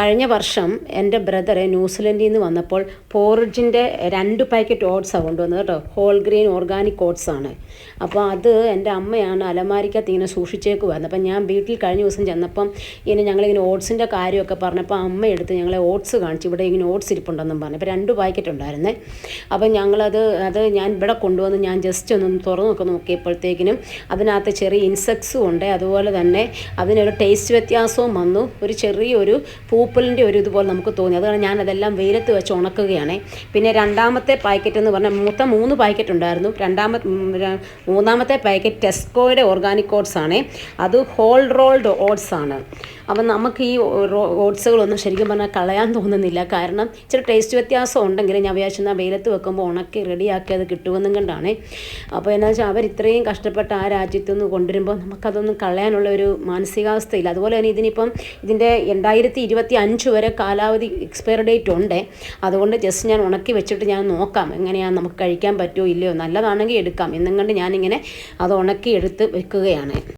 കഴിഞ്ഞ വർഷം എൻ്റെ ബ്രദർ ന്യൂസിലൻഡിൽ നിന്ന് വന്നപ്പോൾ പോറിജിൻ്റെ 2 പാക്കറ്റ് ഓട്സാണ് കൊണ്ടുവന്നത് കേട്ടോ. ഹോൾ ഗ്രെയിൻ ഓർഗാനിക് ഓട്സ് ആണ്. അപ്പോൾ അത് എൻ്റെ അമ്മയാണ് അലമാരിക്കകത്ത് ഇങ്ങനെ സൂക്ഷിച്ചേക്കുമായിരുന്നു. അപ്പം ഞാൻ വീട്ടിൽ കഴിഞ്ഞ ദിവസം ചെന്നപ്പം ഞങ്ങളിങ്ങനെ ഓട്സിൻ്റെ കാര്യമൊക്കെ പറഞ്ഞപ്പോൾ അമ്മ എടുത്ത് ഞങ്ങളെ ഓട്സ് കാണിച്ചു. ഇവിടെ ഇങ്ങനെ ഓട്സ് ഇരിപ്പുണ്ടെന്നും പറഞ്ഞു. അപ്പോൾ 2 പാക്കറ്റ് ഉണ്ടായിരുന്നേ. അപ്പം ഞങ്ങളത് ഞാൻ ഇവിടെ കൊണ്ടുവന്ന് ഞാൻ ജസ്റ്റ് ഒന്ന് തുറന്നൊക്കെ നോക്കിയപ്പോഴത്തേക്കിനും അതിനകത്ത് ചെറിയ ഇൻസെക്ട്സും ഉണ്ട്. അതുപോലെ തന്നെ അതിനൊരു ടേസ്റ്റ് വ്യത്യാസവും വന്നു. ഒരു ചെറിയൊരു പൂപ്പലിൻ്റെ ഒരു ഇതുപോലെ നമുക്ക് തോന്നി. അതുകൊണ്ട് ഞാനതെല്ലാം വെയിലത്ത് വെച്ച് ഉണക്കുകയാണ്. പിന്നെ രണ്ടാമത്തെ പാക്കറ്റ് എന്ന് പറഞ്ഞാൽ മൊത്തം 3 പാക്കറ്റ് ഉണ്ടായിരുന്നു. മൂന്നാമത്തെ പാക്കറ്റ് ടെസ്കോയുടെ ഓർഗാനിക് ഓട്സ് ആണ്. അത് ഹോൾ റോൾഡ് ഓട്സ് ആണ്. അപ്പം നമുക്ക് ഈ ഓട്സുകളൊന്നും ശരിക്കും പറഞ്ഞാൽ കളയാൻ തോന്നുന്നില്ല. കാരണം ഇച്ചിരി ടേസ്റ്റ് വ്യത്യാസം ഉണ്ടെങ്കിലും ഞാൻ വിചാരിച്ചു വെയിലത്ത് വെക്കുമ്പോൾ ഉണക്കി റെഡിയാക്കി അത് കിട്ടുമെന്നും കണ്ടാണ്. അപ്പോൾ എന്താ വെച്ചാൽ അവർ ഇത്രയും കഷ്ടപ്പെട്ട് ആ രാജ്യത്തു നിന്ന് കൊണ്ടുവരുമ്പോൾ നമുക്കതൊന്നും കളയാനുള്ള ഒരു മാനസികാവസ്ഥയില്ല. അതുപോലെ തന്നെ ഇതിൻ്റെ 2025 വരെ കാലാവധി എക്സ്പയർ ഡേറ്റ് ഉണ്ട്. അതുകൊണ്ട് ജസ്റ്റ് ഞാൻ ഉണക്കി വെച്ചിട്ട് ഞാൻ നോക്കാം എങ്ങനെയാണ് നമുക്ക് കഴിക്കാൻ പറ്റുമോ ഇല്ലയോ, നല്ലതാണെങ്കിൽ എടുക്കാം എന്നും കണ്ട് ഞാനിങ്ങനെ അത് ഉണക്കി എടുത്ത് വെക്കുകയാണ്.